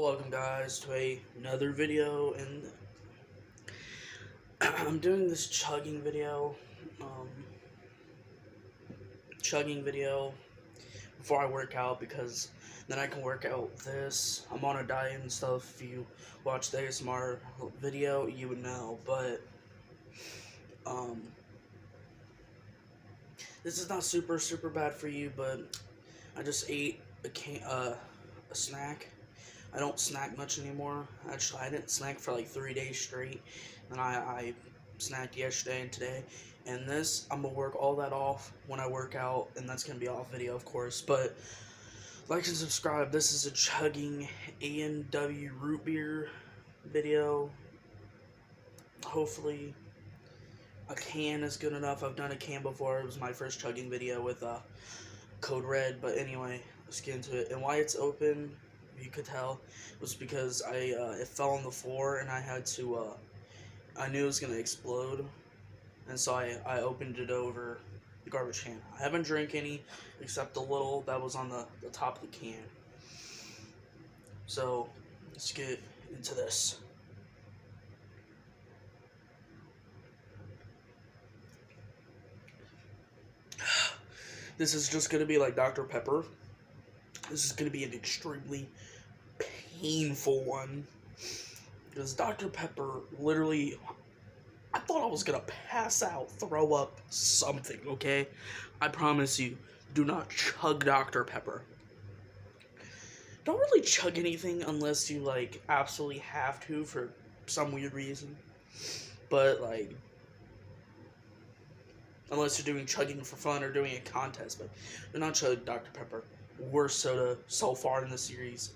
Welcome guys to another video, and I'm doing this chugging video before I work out, because then I can work out this. I'm on a diet and stuff. If you watch the ASMR video, you would know, but this is not super bad for you, but I just ate a snack. I don't snack much anymore. Actually, I didn't snack for like 3 days straight, and I snacked yesterday and today. And this, I'm gonna work all that off when I work out, and that's gonna be off video, of course. But like and subscribe. This is a chugging A&W root beer video. Hopefully, a can is good enough. I've done a can before. It was my first chugging video with Code Red. But anyway, let's get into it. And why it's open, you could tell, was because it fell on the floor, and I had to I knew it was gonna explode, and so I opened it over the garbage can. I haven't drank any except the little that was on the top of the can. So let's get into this. This is just gonna be like Dr. Pepper. This is gonna be an extremely painful one, because Dr. Pepper, literally, I thought I was gonna pass out, throw up, something, okay? I promise you, do not chug Dr. Pepper. Don't really chug anything unless you, like, absolutely have to for some weird reason. But, like, unless you're doing chugging for fun or doing a contest, but do not chug Dr. Pepper. Worst soda so far in the series.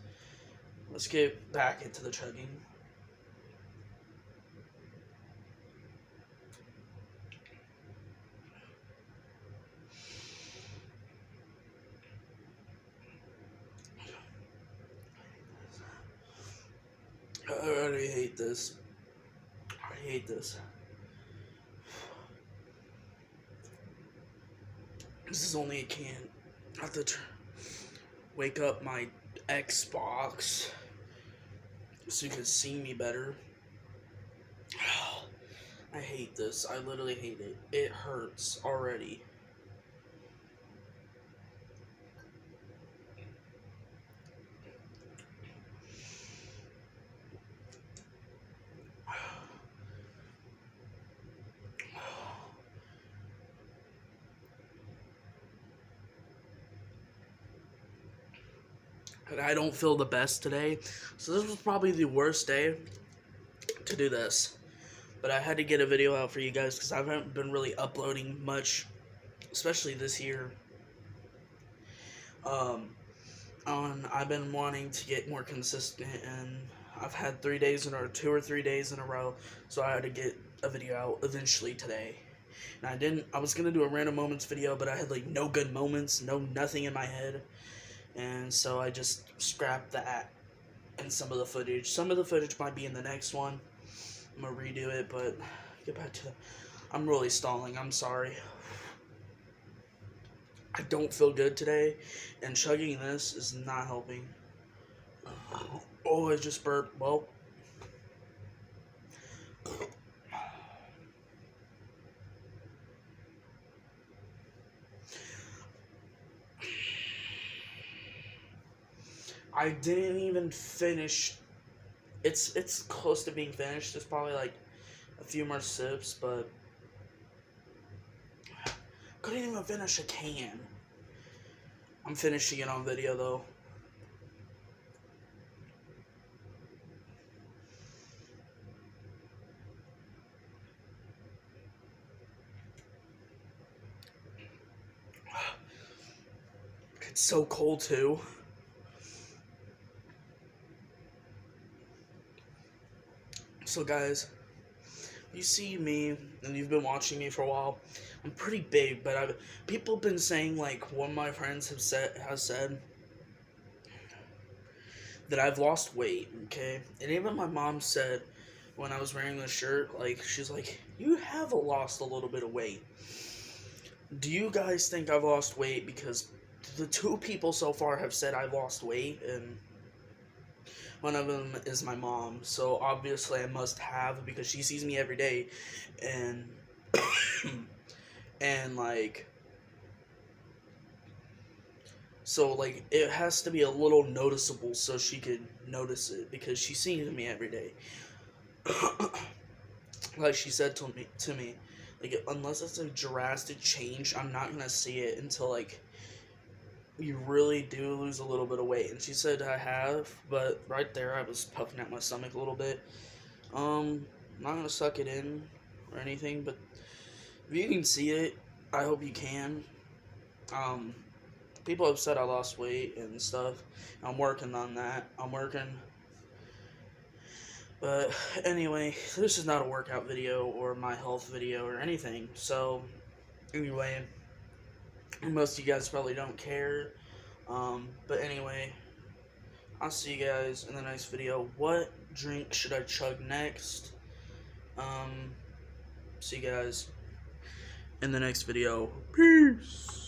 Let's get back into the chugging. I already hate this. I hate this. This is only a can. I have to wake up my Xbox so you can see me better. I hate this. I literally hate it. It hurts already. And I don't feel the best today, so this was probably the worst day to do this. But I had to get a video out for you guys because I haven't been really uploading much, especially this year. I've been wanting to get more consistent, and I've had 2 or 3 days in a row, so I had to get a video out eventually today. And I was gonna do a random moments video, but I had like no good moments, nothing in my head, and so I just scrapped that and some of the footage. Some of the footage might be in the next one. I'm gonna redo it, but get back to I'm really stalling. I'm sorry. I don't feel good today, and chugging this is not helping. Oh, I just burped. Well, I didn't even finish. It's close to being finished. There's probably like a few more sips, but couldn't even finish a can. I'm finishing it on video though. It's so cold too. So guys, you see me, and you've been watching me for a while. I'm pretty big, but people have been saying, like, one of my friends has said that I've lost weight, okay? And even my mom said when I was wearing this shirt, like, she's like, you have lost a little bit of weight. Do you guys think I've lost weight? Because the 2 people so far have said I've lost weight, and One of them is my mom, so obviously I must have because she sees me every day, and and like so like it has to be a little noticeable so she could notice it because she sees me every day. Like she said to me, like unless it's a drastic change, I'm not gonna see it until like you really do lose a little bit of weight. And she said I have, but right there I was puffing at my stomach a little bit. I'm not gonna suck it in or anything, but if you can see it, I hope you can. Um, People have said I lost weight and stuff. I'm working on that. I'm working. But anyway, this is not a workout video or my health video or anything. So anyway, most of you guys probably don't care. But anyway, I'll see you guys in the next video. What drink should I chug next? See you guys in the next video. Peace.